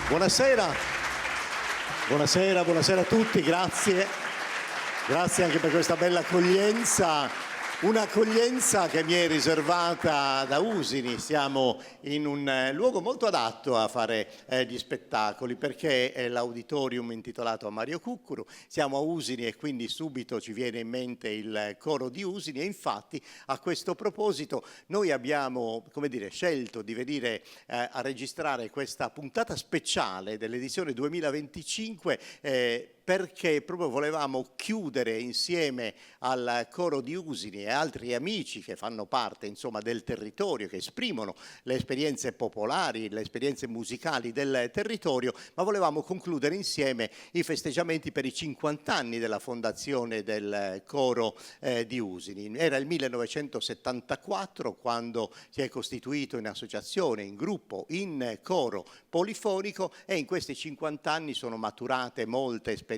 Buonasera, buonasera a tutti, grazie. Grazie anche per questa bella accoglienza. Un'accoglienza che mi è riservata da Usini. Siamo in un luogo molto adatto a fare gli spettacoli, perché è l'auditorium intitolato a Mario Cuccuru. Siamo a Usini e quindi subito ci viene in mente il coro di Usini, e infatti a questo proposito noi abbiamo, come dire, scelto di venire a registrare questa puntata speciale dell'edizione 2025 perché proprio volevamo chiudere insieme al coro di Usini e altri amici che fanno parte, insomma, del territorio, che esprimono le esperienze popolari, le esperienze musicali del territorio, ma volevamo concludere insieme i festeggiamenti per i 50 anni della fondazione del coro di Usini. Era il 1974 quando si è costituito in associazione, in gruppo, in coro polifonico, e in questi 50 anni sono maturate molte esperienze,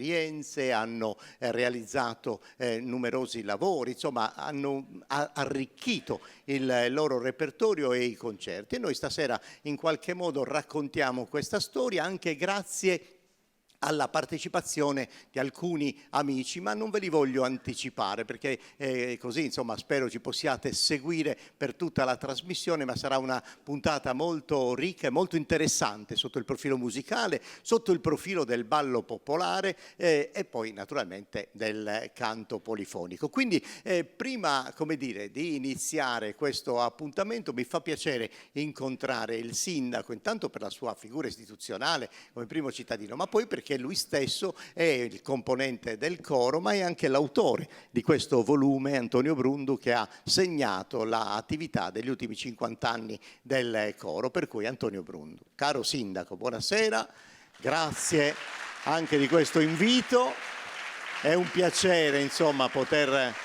hanno realizzato numerosi lavori, insomma hanno arricchito il loro repertorio e i concerti. E noi stasera in qualche modo raccontiamo questa storia anche grazie alla partecipazione di alcuni amici, ma non ve li voglio anticipare perché così, insomma, spero ci possiate seguire per tutta la trasmissione, ma sarà una puntata molto ricca e molto interessante sotto il profilo musicale, sotto il profilo del ballo popolare e poi naturalmente del canto polifonico. Quindi prima, come dire, di iniziare questo appuntamento mi fa piacere incontrare il sindaco, intanto per la sua figura istituzionale come primo cittadino, ma poi perché lui stesso è il componente del coro, ma è anche l'autore di questo volume, Antonio Brundu, che ha segnato l'attività degli ultimi 50 anni del coro. Per cui Antonio Brundu, caro sindaco, buonasera, grazie anche di questo invito. È un piacere, insomma, poter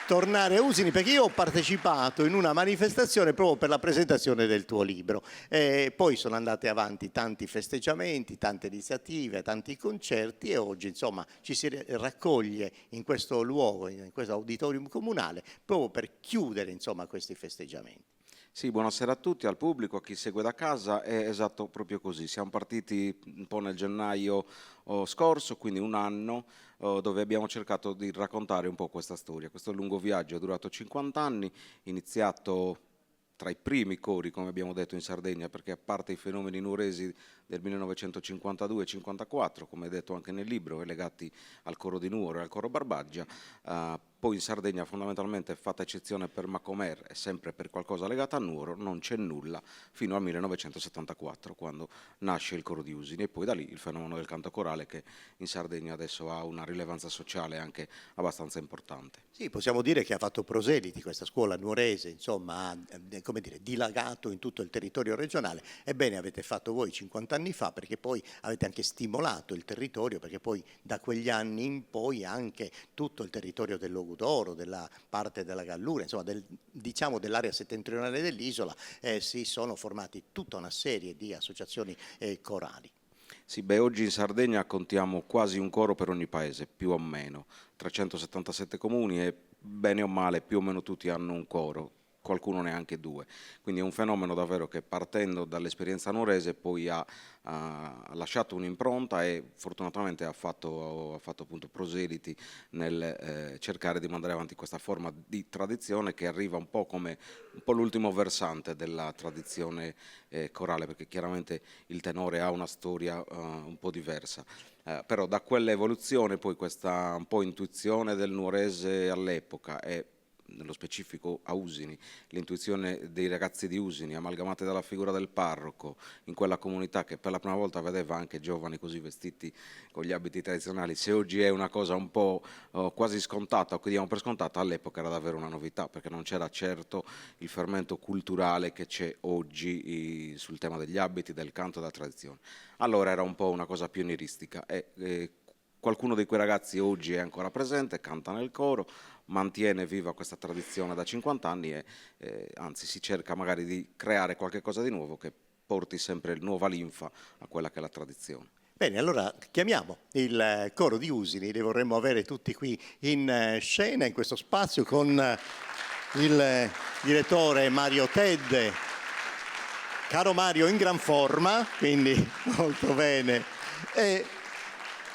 tornare a Usini, perché io ho partecipato in una manifestazione proprio per la presentazione del tuo libro. Poi sono andate avanti tanti festeggiamenti, tante iniziative, tanti concerti, e oggi, insomma, ci si raccoglie in questo luogo, in questo auditorium comunale, proprio per chiudere, insomma, questi festeggiamenti. Sì, buonasera a tutti, al pubblico, a chi segue da casa. È esatto, proprio così. Siamo partiti un po' nel gennaio scorso, quindi un anno, dove abbiamo cercato di raccontare un po' questa storia. Questo lungo viaggio è durato 50 anni, iniziato tra i primi cori, come abbiamo detto, in Sardegna, perché a parte i fenomeni nuoresi del 1952-54, come detto anche nel libro, legati al coro di Nuoro e al coro Barbagia, poi in Sardegna fondamentalmente, fatta eccezione per Macomer e sempre per qualcosa legato a Nuoro, non c'è nulla fino al 1974, quando nasce il coro di Usini, e poi da lì il fenomeno del canto corale, che in Sardegna adesso ha una rilevanza sociale anche abbastanza importante. Sì, possiamo dire che ha fatto proseliti questa scuola nuorese, insomma, ha, come dire, dilagato in tutto il territorio regionale. Ebbene, avete fatto voi 50 anni fa, perché poi avete anche stimolato il territorio, perché poi da quegli anni in poi anche tutto il territorio del Logudoro, della parte della Gallura, insomma, diciamo dell'area settentrionale dell'isola, si sono formati tutta una serie di associazioni corali. Sì, beh, oggi in Sardegna contiamo quasi un coro per ogni paese, più o meno, 377 comuni, e bene o male più o meno tutti hanno un coro, qualcuno neanche due. Quindi è un fenomeno davvero che, partendo dall'esperienza nuorese, poi ha lasciato un'impronta e fortunatamente ha fatto appunto proseliti nel cercare di mandare avanti questa forma di tradizione, che arriva un po' come l'ultimo versante della tradizione corale, perché chiaramente il tenore ha una storia un po' diversa. Però da quell'evoluzione poi questa un po' intuizione del nuorese all'epoca, e nello specifico a Usini, l'intuizione dei ragazzi di Usini amalgamate dalla figura del parroco in quella comunità, che per la prima volta vedeva anche giovani così vestiti con gli abiti tradizionali. Se oggi è una cosa un po' quasi scontata, o che diamo per scontata, all'epoca era davvero una novità, perché non c'era certo il fermento culturale che c'è oggi sul tema degli abiti, del canto e della tradizione. Allora era un po' una cosa pionieristica, e qualcuno di quei ragazzi oggi è ancora presente, canta nel coro, mantiene viva questa tradizione da 50 anni e anzi si cerca magari di creare qualche cosa di nuovo che porti sempre nuova linfa a quella che è la tradizione. Bene, allora chiamiamo il coro di Usini, li vorremmo avere tutti qui in scena, in questo spazio, con il direttore Mario Tedde, Caro Mario, in gran forma, quindi molto bene. E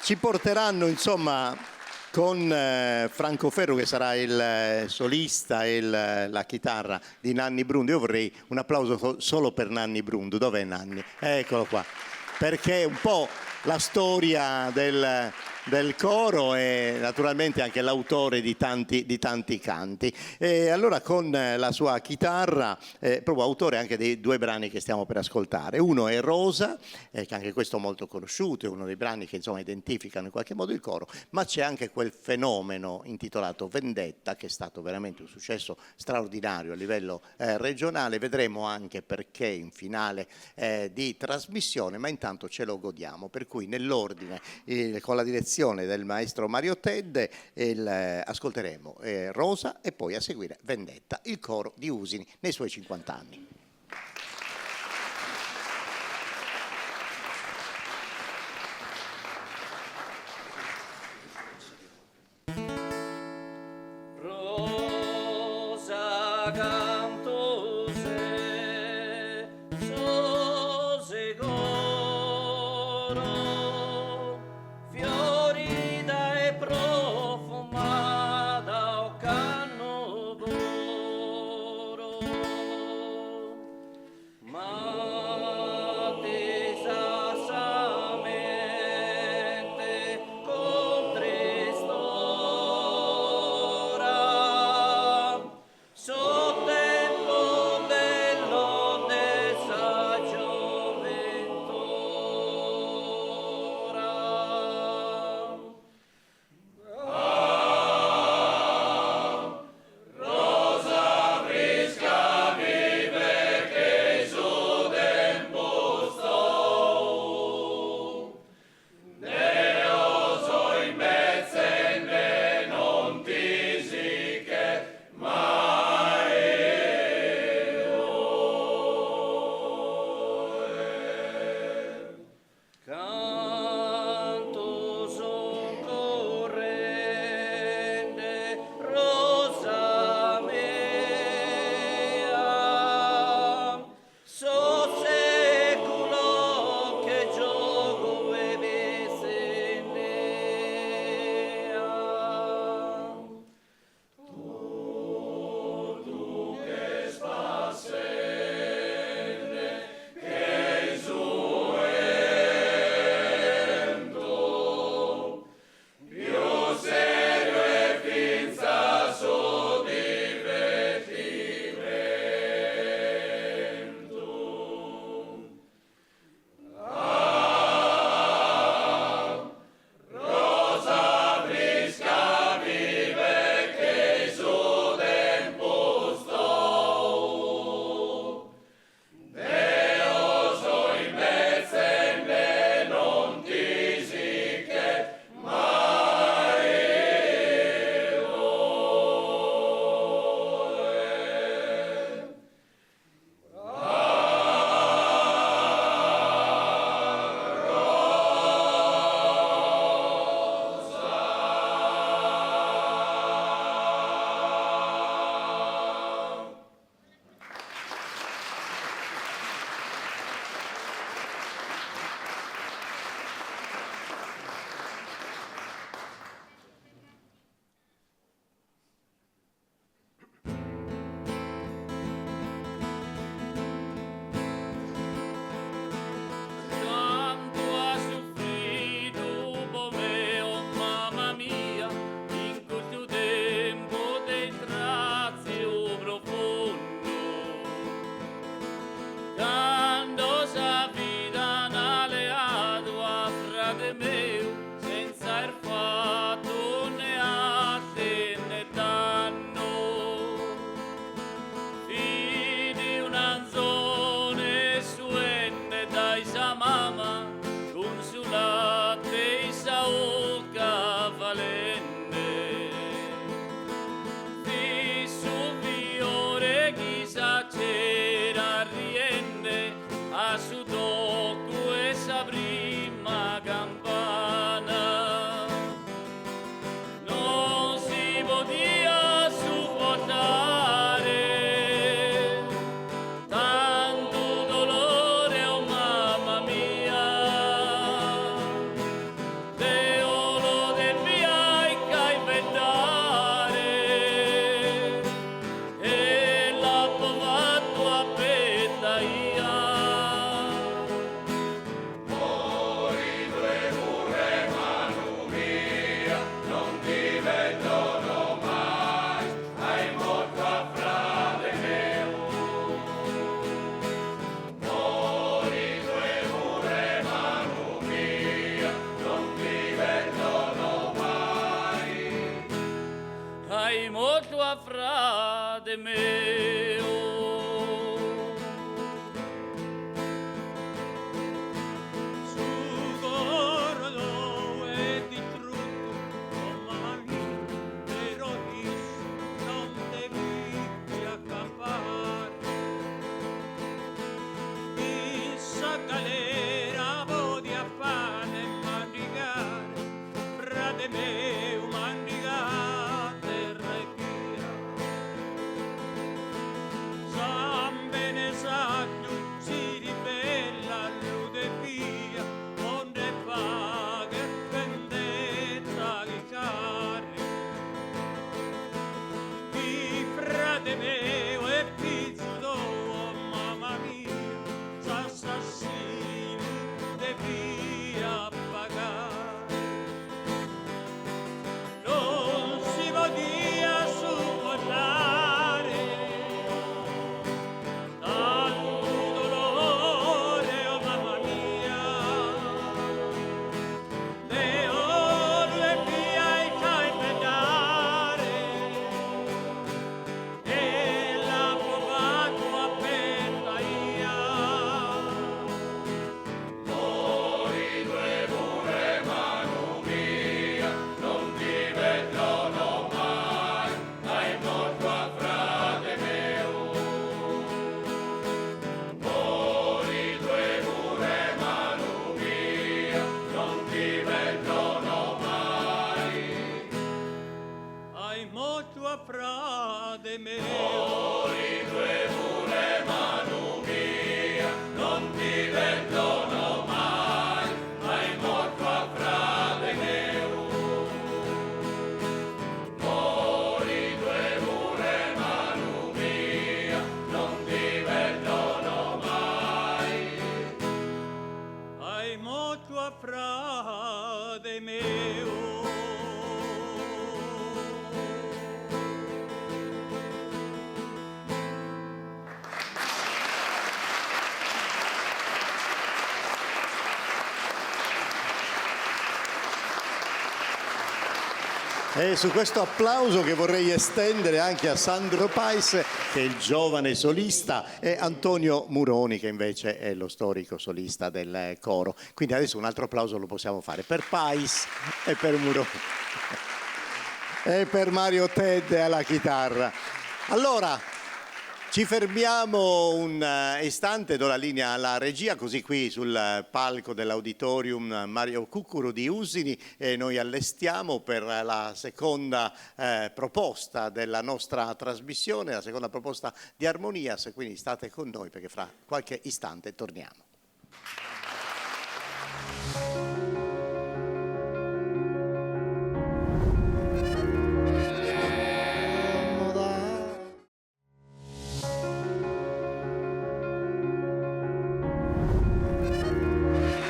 ci porteranno, insomma, con Franco Ferro, che sarà il solista e la chitarra di Nanni Brundu. Io vorrei un applauso solo per Nanni Brundu. Dov'è Nanni? Eccolo qua. Perché un po' la storia del coro e naturalmente anche l'autore di tanti canti. E allora con la sua chitarra, proprio autore anche dei due brani che stiamo per ascoltare. Uno è Rosa, che anche questo molto conosciuto, è uno dei brani che insomma identificano in qualche modo il coro, ma c'è anche quel fenomeno intitolato Vendetta, che è stato veramente un successo straordinario a livello regionale. Vedremo anche perché in finale di trasmissione, ma intanto ce lo godiamo, per cui nell'ordine con la direzione del maestro Mario Tedde ascolteremo Rosa e poi a seguire Vendetta, il coro di Usini nei suoi 50 anni. Rosa canto se, sose coro, fiorida e profumata o canno d'oro. E su questo applauso che vorrei estendere anche a Sandro Pais, che è il giovane solista, e Antonio Muroni, che invece è lo storico solista del coro. Quindi adesso un altro applauso lo possiamo fare per Pais e per Muroni e per Mario Ted alla chitarra. Allora, ci fermiamo un istante, do la linea alla regia, così qui sul palco dell'Auditorium Mario Cuccuru di Usini e noi allestiamo per la seconda proposta della nostra trasmissione, la seconda proposta di Harmonias, quindi state con noi perché fra qualche istante torniamo.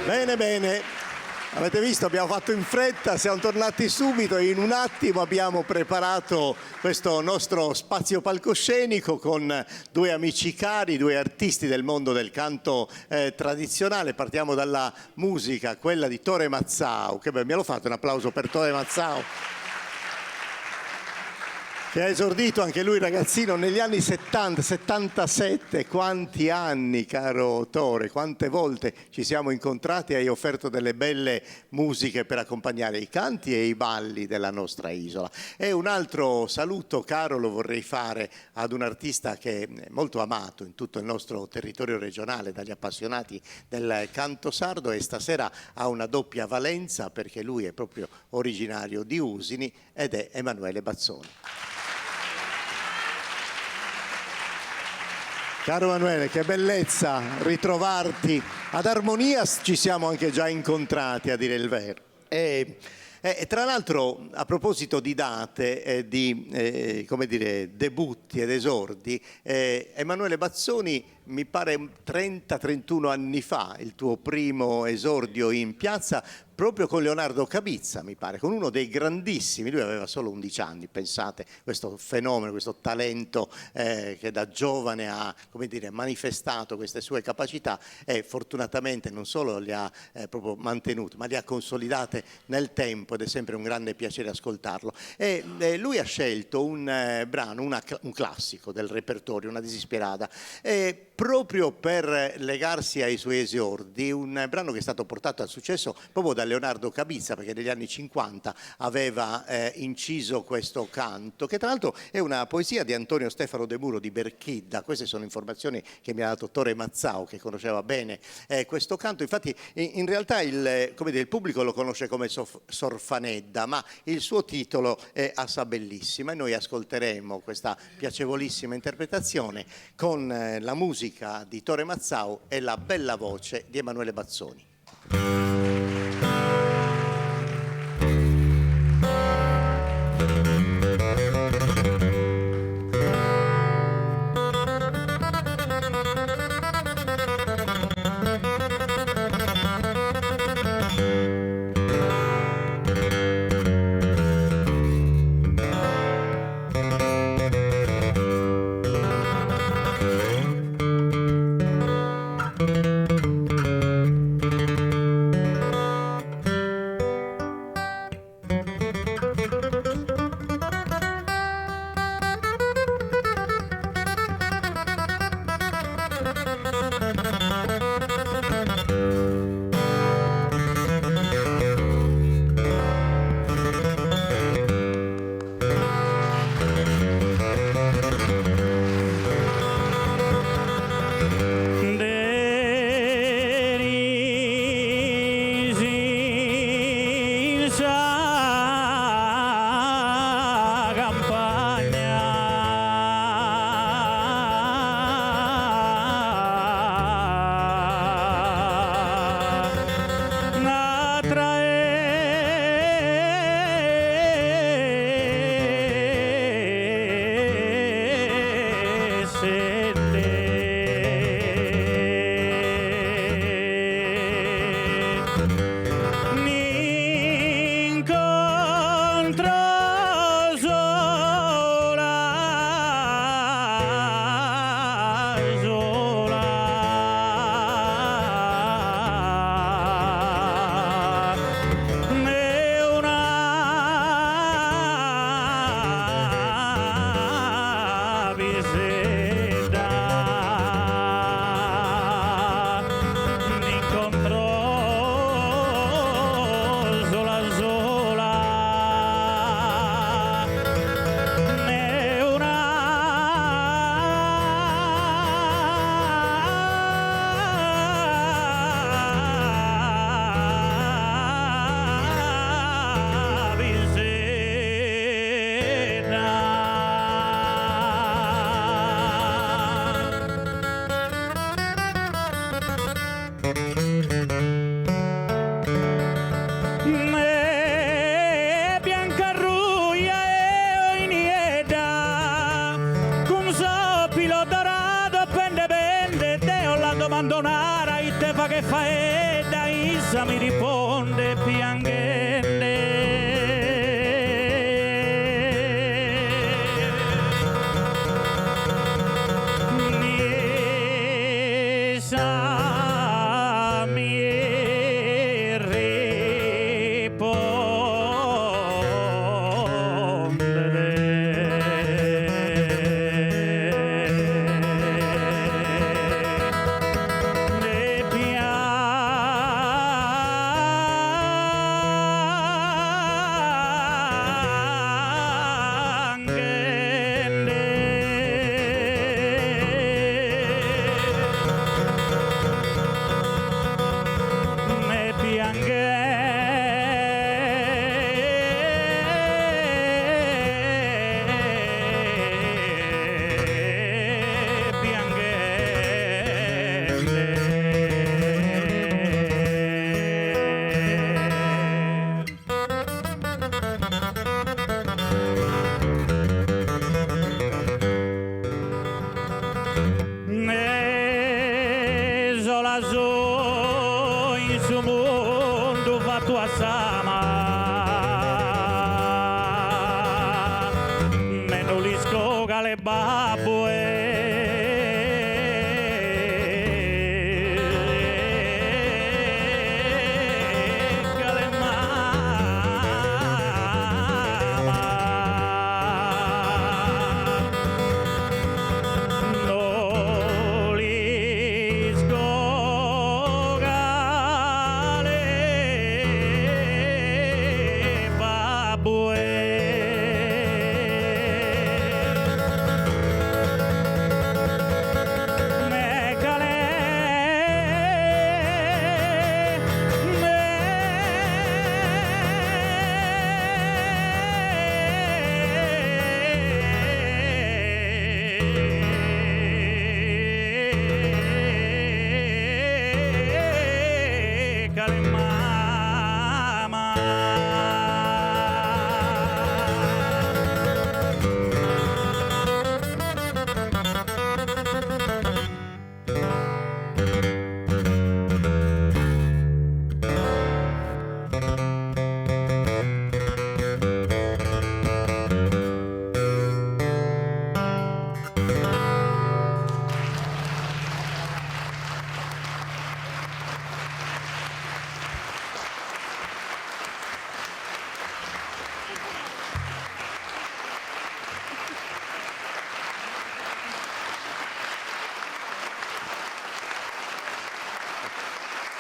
Bene, bene, avete visto, abbiamo fatto in fretta, siamo tornati subito e in un attimo abbiamo preparato questo nostro spazio palcoscenico con due amici cari, due artisti del mondo del canto tradizionale. Partiamo dalla musica, quella di Tore Mazzau, che beh, me lo fate un applauso per Tore Mazzau, che ha esordito anche lui ragazzino negli anni 70, 77, quanti anni caro Tore, quante volte ci siamo incontrati e hai offerto delle belle musiche per accompagnare i canti e i balli della nostra isola. E un altro saluto caro lo vorrei fare ad un artista che è molto amato in tutto il nostro territorio regionale dagli appassionati del canto sardo e stasera ha una doppia valenza perché lui è proprio originario di Usini ed è Emanuele Bazzoni. Caro Emanuele, che bellezza ritrovarti. Ad Harmonias ci siamo anche già incontrati, a dire il vero. E tra l'altro, a proposito di date, di come dire, debutti ed esordi, Emanuele Bazzoni mi pare 30-31 anni fa, il tuo primo esordio in piazza, proprio con Leonardo Cabizza, mi pare, con uno dei grandissimi, lui aveva solo 11 anni, pensate, questo fenomeno, questo talento che da giovane ha, come dire, manifestato queste sue capacità e fortunatamente non solo le ha proprio mantenute, ma le ha consolidate nel tempo ed è sempre un grande piacere ascoltarlo. E lui ha scelto un brano, un classico del repertorio, una disisperata, proprio per legarsi ai suoi esordi, un brano che è stato portato al successo proprio da Leonardo Cabizza, perché negli anni 50 aveva inciso questo canto, che tra l'altro è una poesia di Antonio Stefano De Muro di Berchidda. Queste sono informazioni che mi ha dato Tore Mazzau, che conosceva bene questo canto. Infatti in realtà come dire, il pubblico lo conosce come Sorfanedda, ma il suo titolo è Assa Bellissima e noi ascolteremo questa piacevolissima interpretazione con la musica di Tore Mazzau e la bella voce di Emanuele Bazzoni. abbandonare il tempo che fa e da Isa mi risponde piangente. Isa mi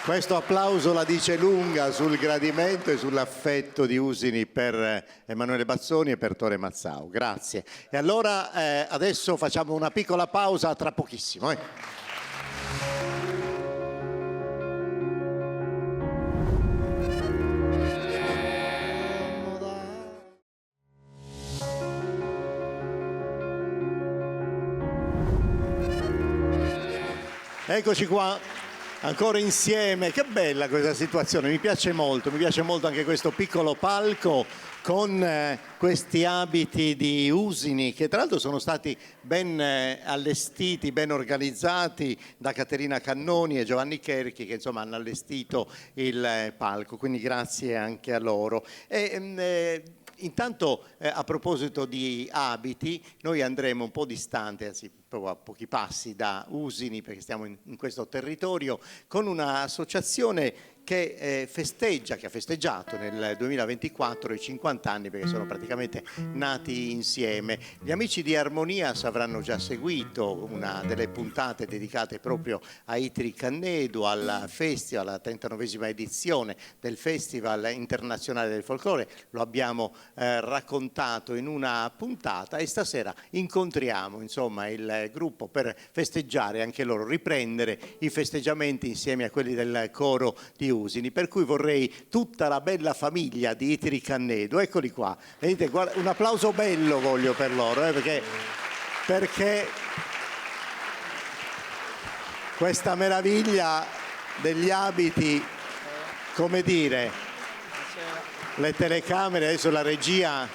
Questo applauso la dice lunga sul gradimento e sull'affetto di Usini per Emanuele Bazzoni e per Tore Mazzao. Grazie. E allora adesso facciamo una piccola pausa, tra pochissimo. Eccoci qua. Ancora insieme, che bella questa situazione, mi piace molto anche questo piccolo palco con questi abiti di Usini che tra l'altro sono stati ben allestiti, ben organizzati da Caterina Cannoni e Giovanni Cherchi che insomma hanno allestito il palco, quindi grazie anche a loro. Intanto a proposito di abiti, noi andremo un po' distante, anzi proprio a pochi passi da Usini, perché stiamo in questo territorio, con un'associazione che festeggia, che ha festeggiato nel 2024 i 50 anni, perché sono praticamente nati insieme. Gli amici di Armonias avranno già seguito una delle puntate dedicate proprio a Itri Cannedo, al festival, alla 39esima edizione del Festival Internazionale del Folklore. Lo abbiamo raccontato in una puntata e stasera incontriamo insomma il gruppo per festeggiare anche loro, riprendere i festeggiamenti insieme a quelli del coro di Usini, per cui vorrei tutta la bella famiglia di Itri Cannedo, eccoli qua, vedete, guarda, un applauso bello voglio per loro, perché questa meraviglia degli abiti, come dire, le telecamere, adesso la regia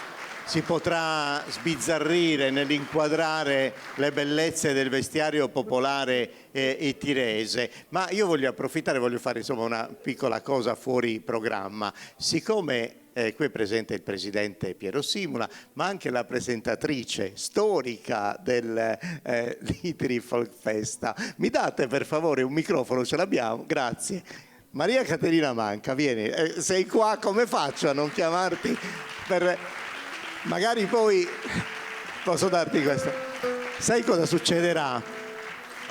si potrà sbizzarrire nell'inquadrare le bellezze del vestiario popolare itirese, ma io voglio approfittare, voglio fare insomma una piccola cosa fuori programma. Siccome qui è presente il presidente Piero Simula, ma anche la presentatrice storica dell'Itiri Folk Festa, mi date per favore un microfono, ce l'abbiamo? Grazie. Maria Caterina Manca, vieni, sei qua, come faccio a non chiamarti per... Magari poi posso darti questo. Sai cosa succederà?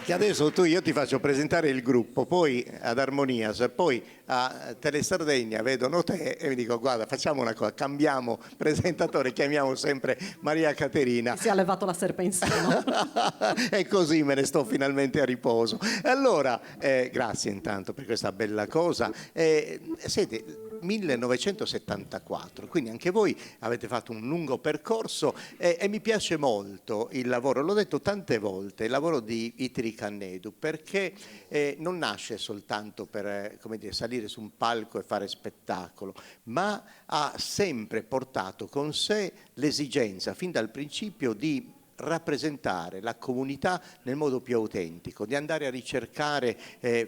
Che adesso io ti faccio presentare il gruppo, poi ad Harmonias, poi a Telesardegna vedono te e mi dico guarda, facciamo una cosa, cambiamo presentatore, chiamiamo sempre Maria Caterina. Si è levato la serpe in seno. E così me ne sto finalmente a riposo. Allora, grazie intanto per questa bella cosa. Siete 1974, quindi anche voi avete fatto un lungo percorso e mi piace molto il lavoro, l'ho detto tante volte, il lavoro di Itiri Cannedu, perché non nasce soltanto per come dire, salire su un palco e fare spettacolo, ma ha sempre portato con sé l'esigenza, fin dal principio, di rappresentare la comunità nel modo più autentico, di andare a ricercare,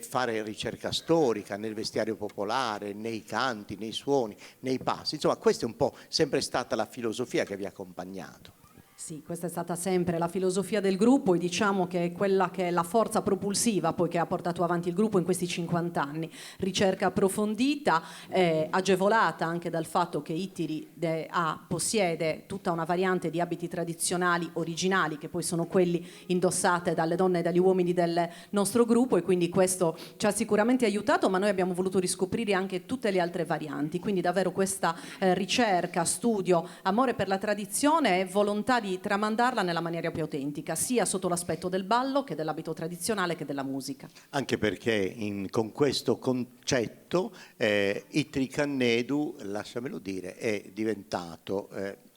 fare ricerca storica nel vestiario popolare, nei canti, nei suoni, nei passi. Insomma, questa è un po' sempre stata la filosofia che vi ha accompagnato. Sì, questa è stata sempre la filosofia del gruppo e diciamo che è quella che è la forza propulsiva poi che ha portato avanti il gruppo in questi 50 anni. Ricerca approfondita, agevolata anche dal fatto che Itiri possiede tutta una variante di abiti tradizionali originali che poi sono quelli indossate dalle donne e dagli uomini del nostro gruppo e quindi questo ci ha sicuramente aiutato, ma noi abbiamo voluto riscoprire anche tutte le altre varianti, quindi davvero questa ricerca, studio, amore per la tradizione e volontà di tramandarla nella maniera più autentica, sia sotto l'aspetto del ballo che dell'abito tradizionale che della musica. Anche perché con questo concetto Itiri Cannedu, lasciamelo dire, è diventato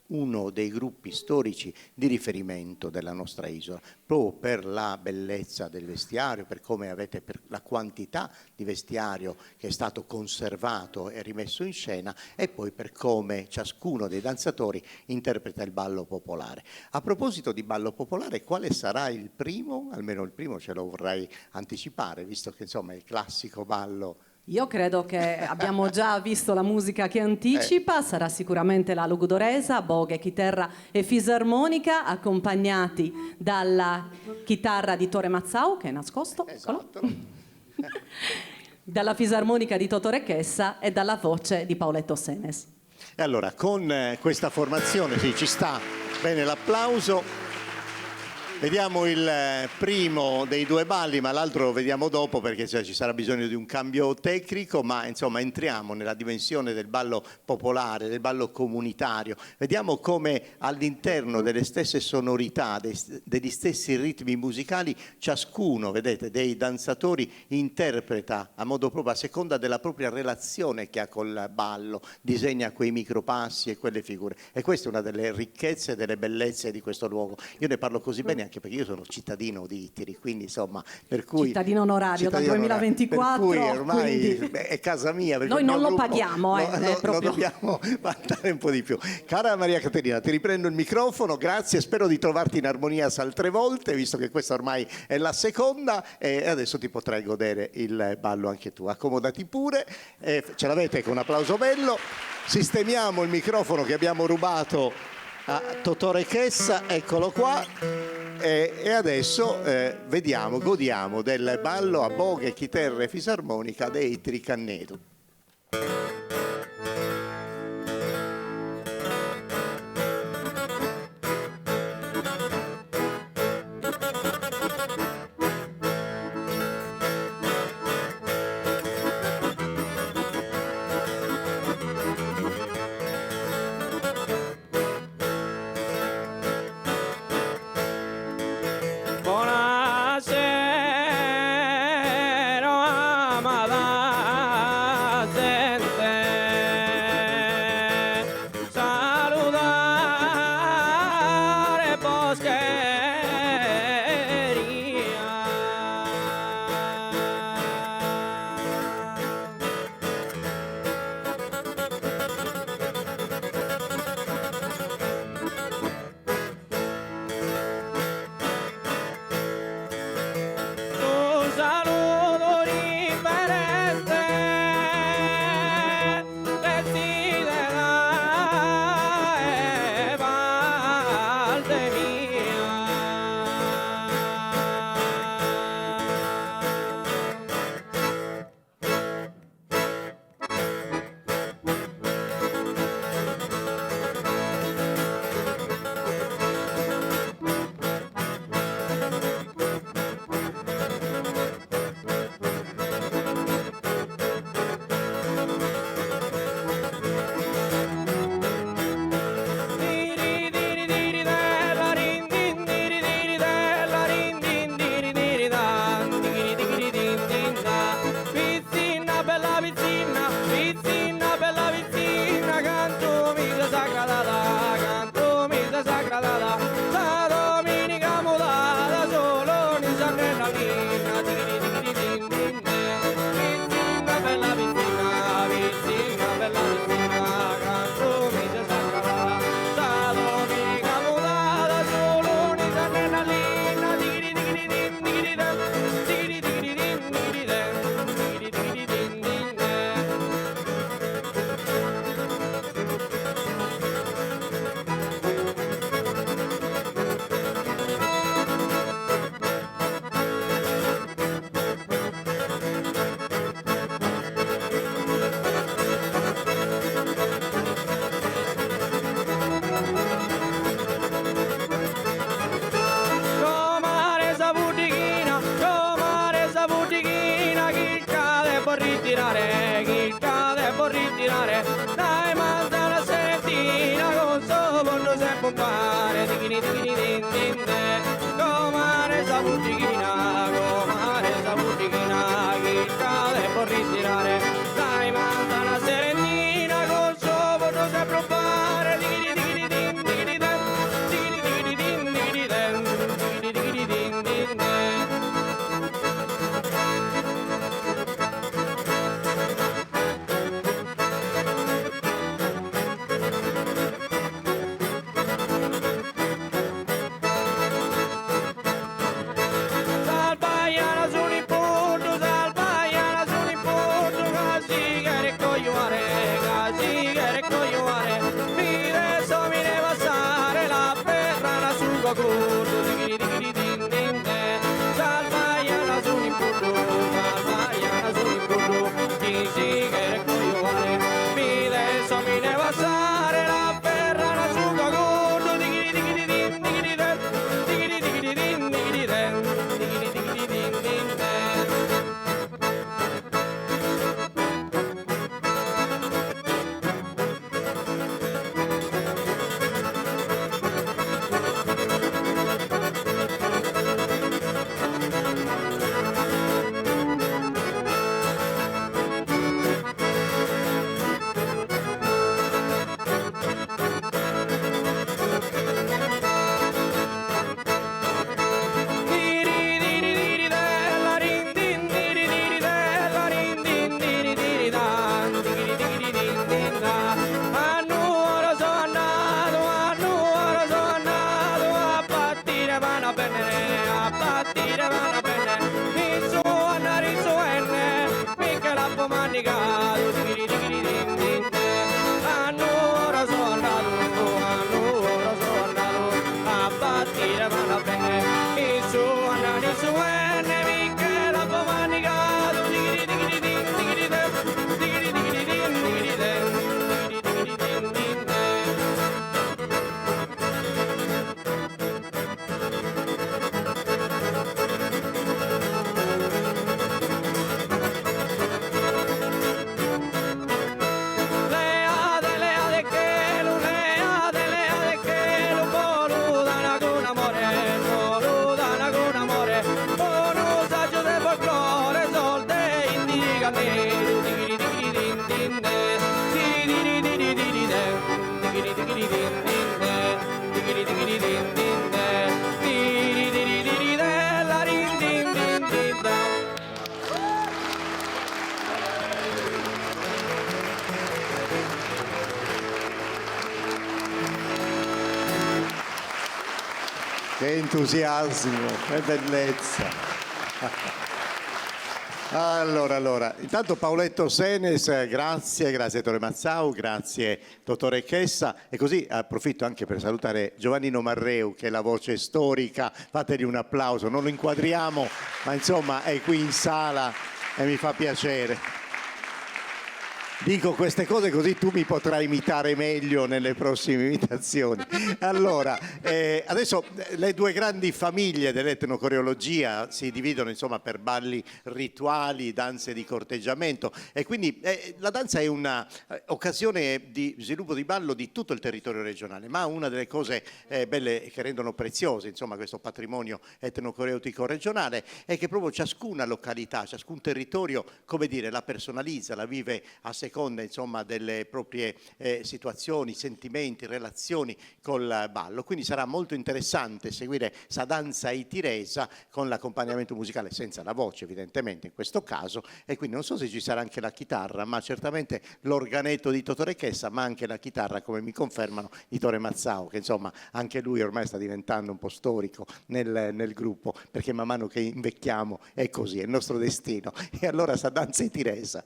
uno dei gruppi storici di riferimento della nostra isola, proprio per la bellezza del vestiario, per come avete, per la quantità di vestiario che è stato conservato e rimesso in scena e poi per come ciascuno dei danzatori interpreta il ballo popolare. A proposito di ballo popolare, quale sarà il primo? Almeno il primo ce lo vorrei anticipare, visto che insomma è il classico ballo. Io credo che abbiamo già visto la musica che anticipa, sarà sicuramente la logudoresa, boghe, chitarra e fisarmonica, accompagnati dalla chitarra di Tore Mazzau, che è nascosto, esatto. dalla fisarmonica di Totò Recchessa e dalla voce di Paoletto Senes. E allora, con questa formazione, sì, ci sta bene l'applauso. Vediamo il primo dei due balli, ma l'altro lo vediamo dopo perché ci sarà bisogno di un cambio tecnico, ma insomma entriamo nella dimensione del ballo popolare, del ballo comunitario. Vediamo come all'interno delle stesse sonorità, degli stessi ritmi musicali, ciascuno, vedete, dei danzatori interpreta a modo proprio, a seconda della propria relazione che ha col ballo, disegna quei micropassi e quelle figure. E questa è una delle ricchezze e delle bellezze di questo luogo. Io ne parlo così bene anche perché io sono cittadino di Itiri, quindi insomma, per cui cittadino onorario dal 2024, per cui ormai quindi... è casa mia. Noi non lo paghiamo, lo dobbiamo vantare un po' di più. Cara Maria Caterina, ti riprendo il microfono, grazie, spero di trovarti in Harmonias altre volte, visto che questa ormai è la seconda e adesso ti potrai godere il ballo anche tu. Accomodati pure, ce l'avete con un applauso bello, sistemiamo il microfono che abbiamo rubato a Totò Recchessa, eccolo qua, e adesso vediamo, godiamo del ballo a boghe, chitarra e fisarmonica dei Itiri Cannedu. Buonasera, amata gente. nena, vicina, bella vicina, vicina, bella vicina, canzoni di Sandra, sta domenica volata, solo unita nella lina, comare sa buttichina, chi cade può ritirare, dai manza una settina, con sto mondo se pompare, comare sa buttichina, chi cade può ritirare, dai manza una serentina, con sto mondo se pompare, Salvaiana sono in punto, casi che coglioare, mi resto mi ne passare la ferrana sul cocuto, Salvaiana sono in punto, chi si che coglioare, mi resto mi ne passare la ferrana sul cocuto, Che entusiasmo, che bellezza. Allora, intanto Paoletto Senes, grazie Tore Mazzau, grazie dottore Chessa, e così approfitto anche per salutare Giovannino Marreu, che è la voce storica, fategli un applauso, non lo inquadriamo, ma insomma è qui in sala e mi fa piacere. Dico queste cose così tu mi potrai imitare meglio nelle prossime imitazioni. Allora, adesso le due grandi famiglie dell'etnocoreologia si dividono insomma per balli rituali, danze di corteggiamento, e quindi la danza è una occasione di sviluppo di ballo di tutto il territorio regionale, ma una delle cose belle che rendono prezioso insomma questo patrimonio etnocoreotico regionale è che proprio ciascuna località, ciascun territorio, come dire, la personalizza, la vive a seconda insomma delle proprie situazioni, sentimenti, relazioni col ballo. Quindi sarà molto interessante seguire Sa danza e Tiresa con l'accompagnamento musicale, senza la voce evidentemente in questo caso, e quindi non so se ci sarà anche la chitarra, ma certamente l'organetto di Totò Chessa, ma anche la chitarra, come mi confermano, di Tore Mazzao, che insomma anche lui ormai sta diventando un po' storico nel gruppo, perché man mano che invecchiamo è così, è il nostro destino. E allora Sa danza e Tiresa.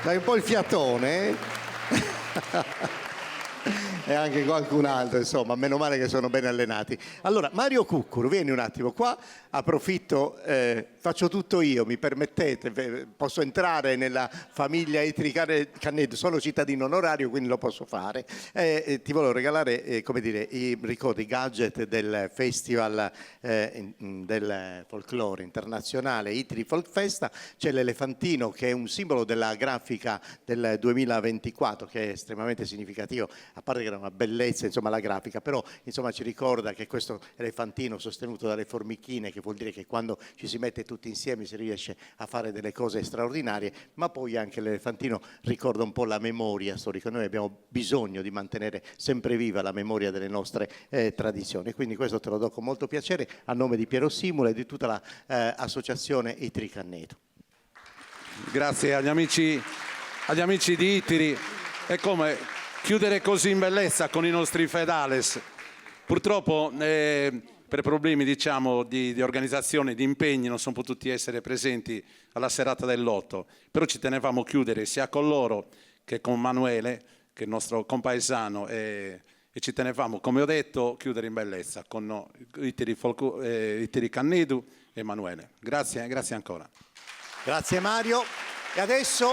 Dai un po' il fiatone. E anche qualcun altro, insomma, meno male che sono ben allenati. Allora, Mario Cuccuru, vieni un attimo qua, approfitto faccio tutto io, mi permettete? Posso entrare nella famiglia Itri Cannedo, sono cittadino onorario, quindi lo posso fare. Ti volevo regalare, come dire, i ricordi, i gadget del festival del folklore internazionale Itri Folk Festa. C'è l'elefantino che è un simbolo della grafica del 2024, che è estremamente significativo, a parte che era una bellezza, insomma, la grafica, però insomma ci ricorda che questo elefantino sostenuto dalle formichine, che vuol dire che quando ci si mette tutti insieme si riesce a fare delle cose straordinarie, ma poi anche l'elefantino ricorda un po' la memoria storica. Noi abbiamo bisogno di mantenere sempre viva la memoria delle nostre tradizioni, quindi questo te lo do con molto piacere a nome di Piero Simula e di tutta l'associazione Itri Cannedo. Grazie agli amici di Itri. È come chiudere così in bellezza con i nostri fedales. Purtroppo per problemi, diciamo, di organizzazione, di impegni, non sono potuti essere presenti alla serata dell'8, però ci tenevamo a chiudere sia con loro che con Manuele, che è il nostro compaesano, e ci tenevamo, come ho detto, chiudere in bellezza con Itri Cannedo e Manuele. Grazie ancora. Grazie Mario. E adesso,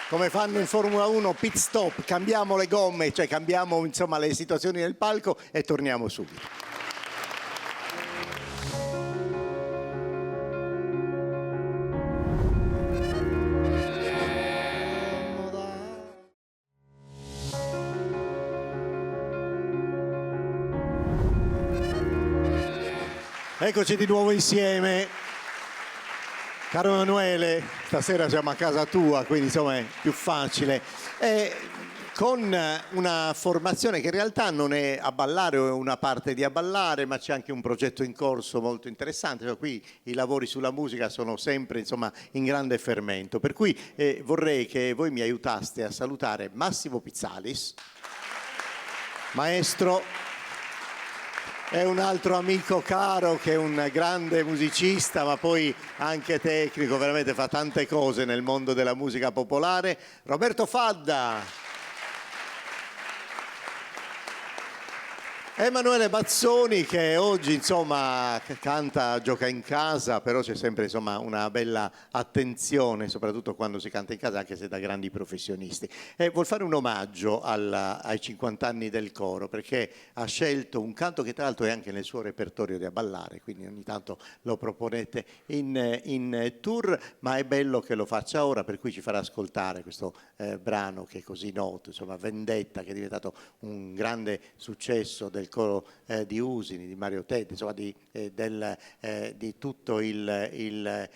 come fanno in Formula 1, pit stop, cambiamo le gomme, cioè cambiamo insomma le situazioni del palco e torniamo subito. Eccoci di nuovo insieme. Caro Emanuele, stasera siamo a casa tua, quindi insomma è più facile. Con una formazione che in realtà non è a ballare o è una parte di a ballare, ma c'è anche un progetto in corso molto interessante. Cioè, qui i lavori sulla musica sono sempre insomma in grande fermento, per cui vorrei che voi mi aiutaste a salutare Massimo Pizzalis, maestro. È un altro amico caro che è un grande musicista, ma poi anche tecnico, veramente fa tante cose nel mondo della musica popolare. Roberto Fadda. Emanuele Bazzoni, che oggi insomma canta, gioca in casa, però c'è sempre insomma una bella attenzione, soprattutto quando si canta in casa, anche se da grandi professionisti. E vuol fare un omaggio ai 50 anni del coro, perché ha scelto un canto che tra l'altro è anche nel suo repertorio da ballare, quindi ogni tanto lo proponete in tour, ma è bello che lo faccia ora, per cui ci farà ascoltare questo brano che è così noto, insomma Vendetta, che è diventato un grande successo del coro di Usini, di Mario Teddi, insomma di tutto il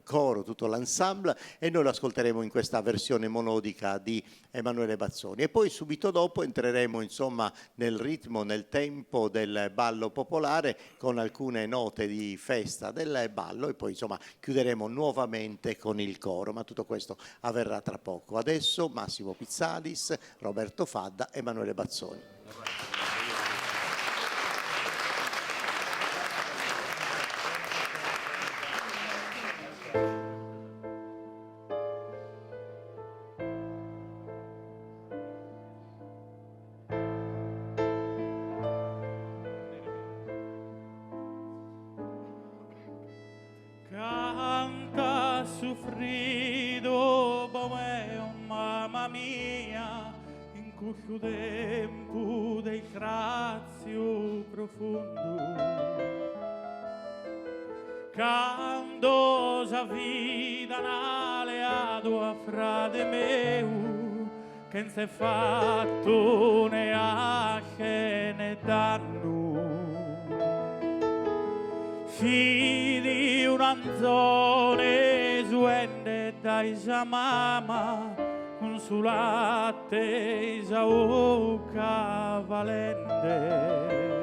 coro, tutto l'ensemble, e noi lo ascolteremo in questa versione monodica di Emanuele Bazzoni. E poi subito dopo entreremo insomma nel ritmo, nel tempo del ballo popolare con alcune note di festa del ballo e poi insomma chiuderemo nuovamente con il coro, ma tutto questo avverrà tra poco. Adesso Massimo Pizzalis, Roberto Fadda, Emanuele Bazzoni. Canta soffrido bomeo, mamma mia, in questo tempo del grazio profondo. Quando sa vita naleato frate meu, che non si è fatto neanche ne danno. Fidi un'anzone suende dai mamma, consulate isauca valente.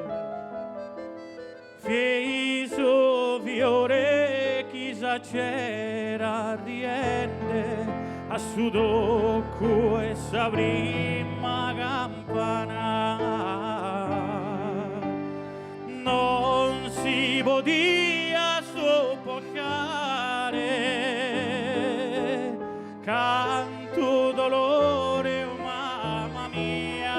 Fieso fiore chissà c'era riende, a sudocco e sa prima campana. Non si podia sopportare, canto dolore, mamma mia,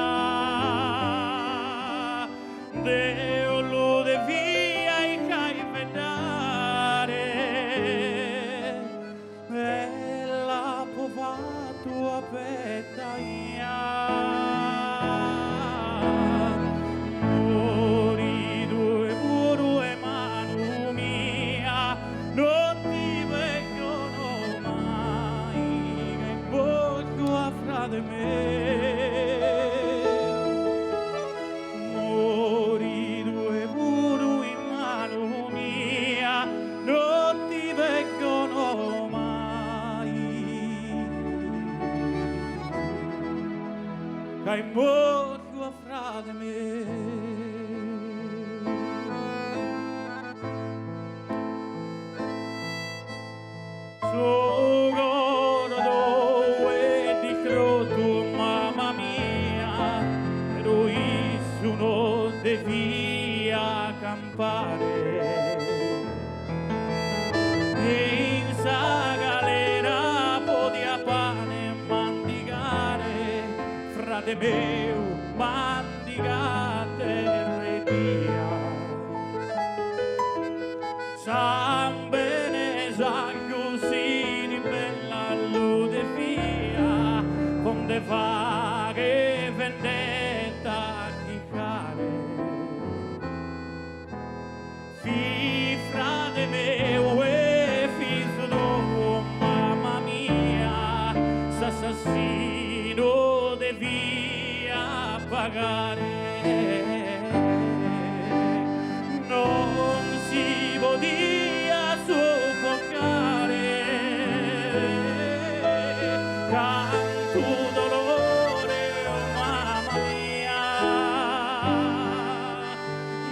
Dio lo devia i cai vedare. che morto a frate me. Sogoro dove di crotto, mamma mia, ero uno devia campare. E in sa galera podia pane mandigare, frate meu, mandigate redia. San Benesaglio si ribella lude via, con de vaghe vendetta chi care. Fi frate meu e fi suo, mamma mia, s'assassino devia pagare. Non si podia soffocare, tanto dolore, oh mamma mia.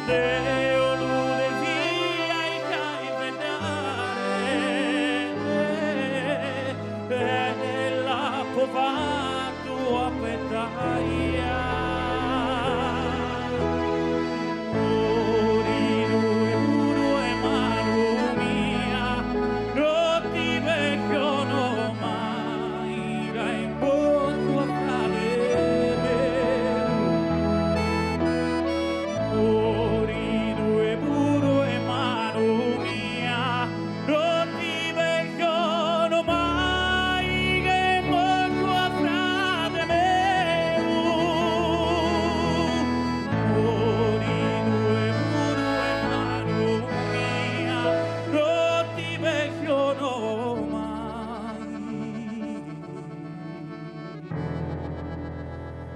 Deo lo devia incaiventare, e la povato a pettaia.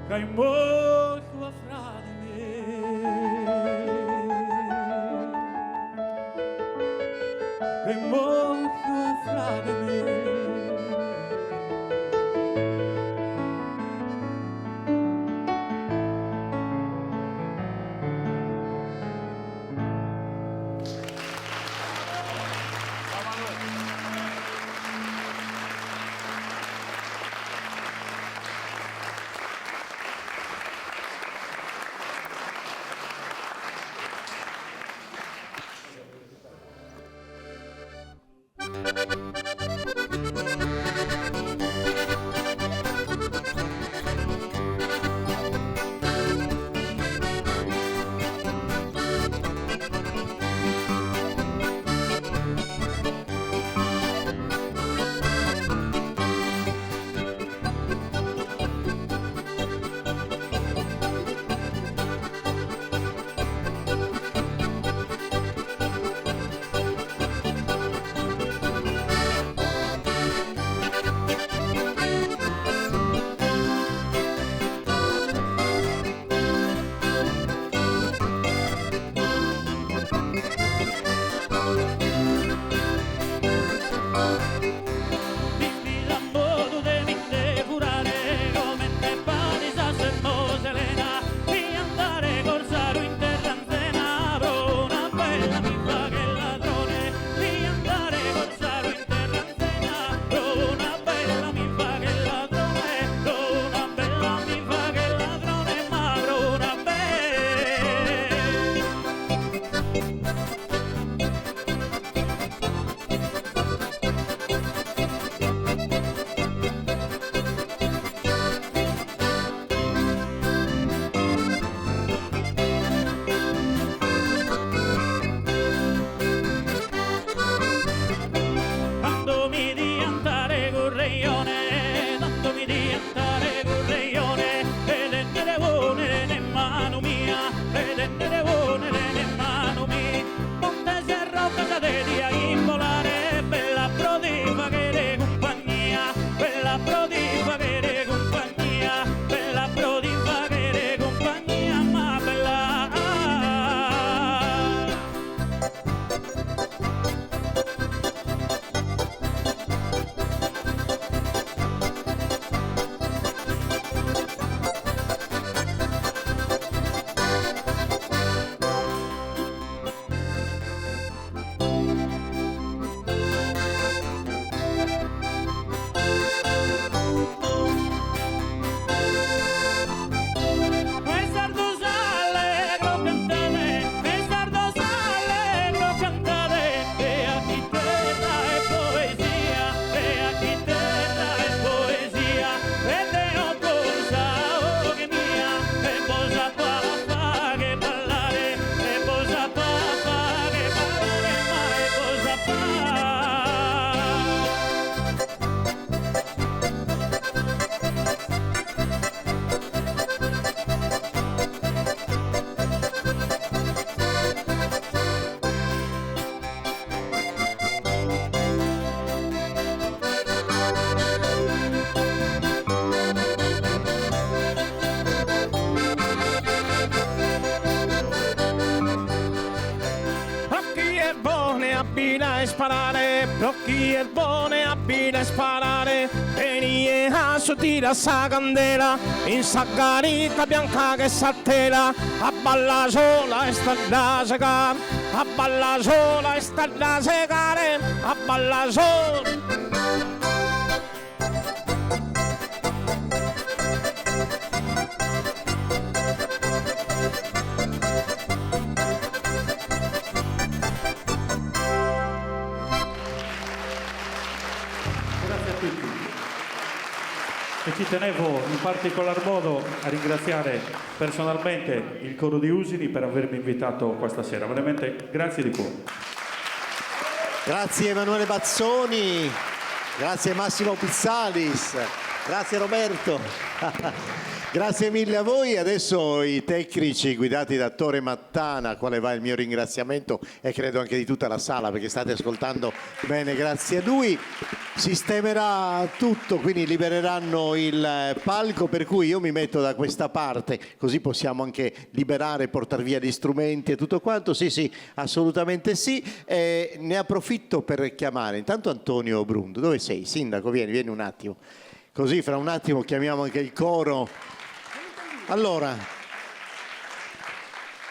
Che morto a frate me, che morto a frate me. abbina e sparare, blocchi e buone abbina e sparare, veni e asso tira sa candela, in sa carita bianca che saltela, a balla sola e sta da secare, a balla sola e sta da secare, a balla sola. E ci tenevo in particolar modo a ringraziare personalmente il coro di Usini per avermi invitato questa sera. Veramente grazie di cuore. Grazie Emanuele Bazzoni, grazie Massimo Pizzalis, grazie Roberto. Grazie mille a voi. Adesso i tecnici guidati da Tore Mattana, a quale va il mio ringraziamento e credo anche di tutta la sala perché state ascoltando bene, grazie a lui. Sistemerà tutto, quindi libereranno il palco, per cui io mi metto da questa parte, così possiamo anche liberare, portare via gli strumenti e tutto quanto. Sì, assolutamente sì. Ne approfitto per chiamare intanto Antonio Brundu. Dove sei? Sindaco, vieni un attimo. Così fra un attimo chiamiamo anche il coro. Allora,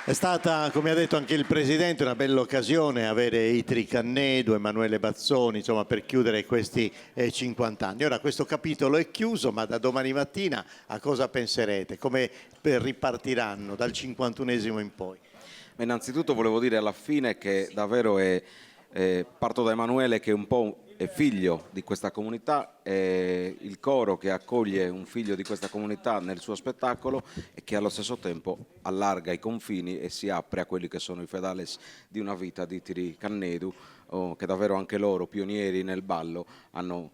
è stata, come ha detto anche il Presidente, una bella occasione avere Itri Cannedu, Emanuele Bazzoni, insomma, per chiudere questi 50 anni. Ora questo capitolo è chiuso, ma da domani mattina a cosa penserete? Come ripartiranno dal 51esimo in poi? Innanzitutto volevo dire alla fine che davvero parto da Emanuele, che un po' è figlio di questa comunità, è il coro che accoglie un figlio di questa comunità nel suo spettacolo e che allo stesso tempo allarga i confini e si apre a quelli che sono i fedales di una vita di Itri Cannedu, che davvero anche loro, pionieri nel ballo, hanno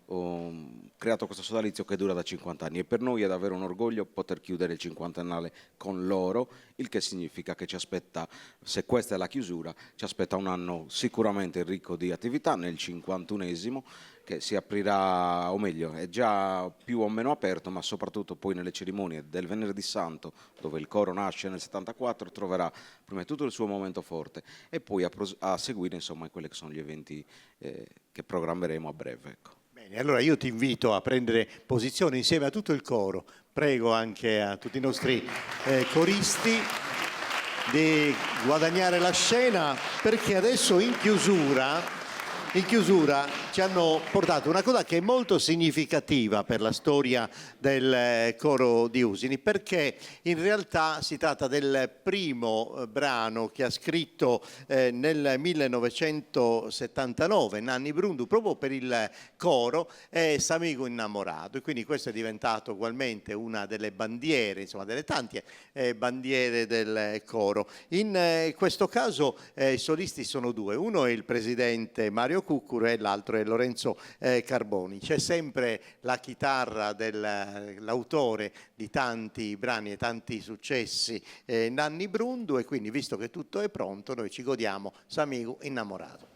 creato questo sodalizio che dura da 50 anni e per noi è davvero un orgoglio poter chiudere il cinquantennale con loro, il che significa che ci aspetta, se questa è la chiusura, ci aspetta un anno sicuramente ricco di attività nel 51esimo, che si aprirà, o meglio, è già più o meno aperto, ma soprattutto poi nelle cerimonie del Venerdì Santo, dove il coro nasce nel 74, troverà prima di tutto il suo momento forte e poi a seguire insomma quelli che sono gli eventi che programmeremo a breve. Ecco. Bene, allora io ti invito a prendere posizione insieme a tutto il coro, prego anche a tutti i nostri coristi di guadagnare la scena, perché adesso in chiusura ci hanno portato una cosa che è molto significativa per la storia del coro di Usini, perché in realtà si tratta del primo brano che ha scritto nel 1979 Nanni Brundu proprio per il coro, S'amigo innamorato, e quindi questo è diventato ugualmente una delle bandiere, insomma delle tante bandiere del coro. In questo caso i solisti sono due, uno è il presidente Mario Cuccuru e l'altro è Lorenzo Carboni. C'è sempre la chitarra dell'autore di tanti brani e tanti successi, Nanni Brundu, e quindi visto che tutto è pronto noi ci godiamo S'amigo innamorato.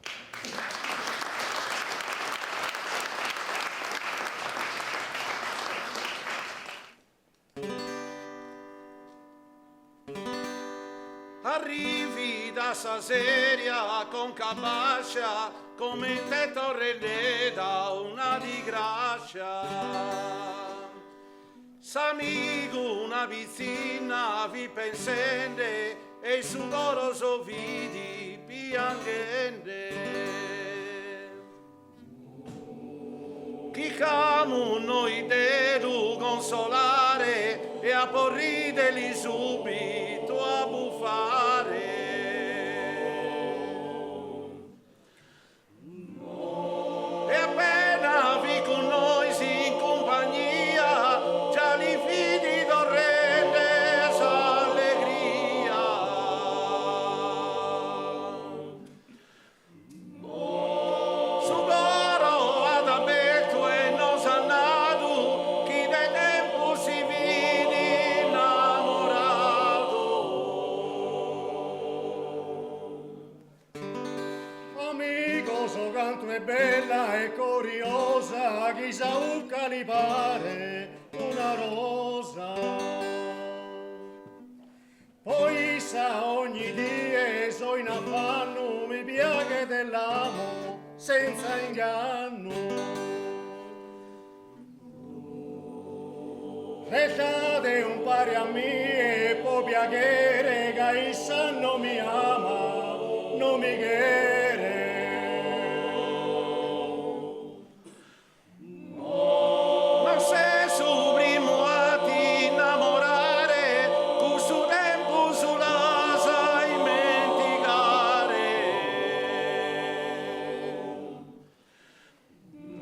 Arrivi da Saseria con Capaccia, come in te torrelle da una di grazia. S'amigo una vicina vi pensende e il sudoro so vidi piangende. Chi camu noi deru consolare e a porrideli subito a buffare. E appena vi con noi si in compagnia, già li fidi torrende s'allegria. Sudoro ad abbetto e non sannato, chi de tempo si vidi innamorato. Amico, so canto è bella e curiosa, chi sa ucca li pare una rosa. Poi sa ogni dia so in affanno, mi piace dell'amo senza inganno. Restate un pari a me e può piacere che il sanno mi ama, non mi chiede. Ma se su primo a ti innamorare, questo tempo sulla sai dimenticare.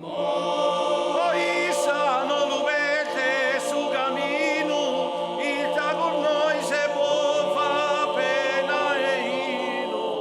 Poi sanno lo vede su cammino, il ta con noi se può fa pena e ino.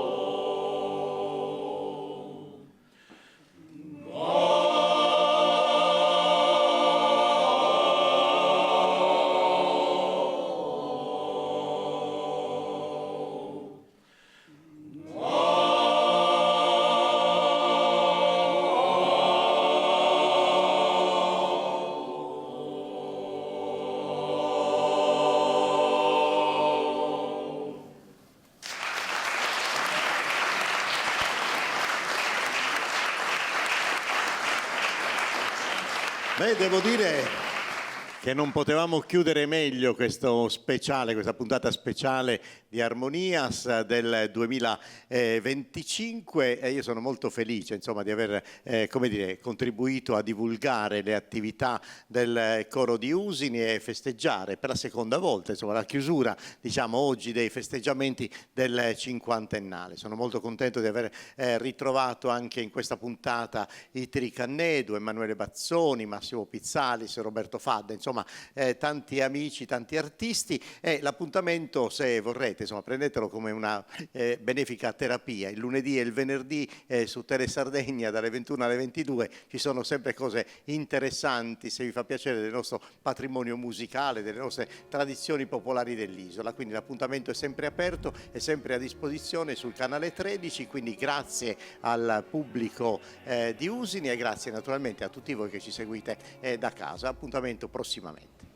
Beh, devo dire che non potevamo chiudere meglio questo speciale, questa puntata speciale di Armonias del 2025 e io sono molto felice insomma, di aver contribuito a divulgare le attività del coro di Usini e festeggiare per la seconda volta insomma, la chiusura diciamo, oggi dei festeggiamenti del cinquantennale. Sono molto contento di aver ritrovato anche in questa puntata Itri Cannedu, Emanuele Bazzoni, Massimo Pizzalis, Roberto Fadda, insomma tanti amici, tanti artisti e l'appuntamento se vorrete, insomma prendetelo come una benefica terapia, il lunedì e il venerdì su Tele Sardegna dalle 21 alle 22 ci sono sempre cose interessanti se vi fa piacere del nostro patrimonio musicale, delle nostre tradizioni popolari dell'isola, quindi l'appuntamento è sempre aperto, è sempre a disposizione sul canale 13, quindi grazie al pubblico di Usini e grazie naturalmente a tutti voi che ci seguite da casa, appuntamento prossimamente.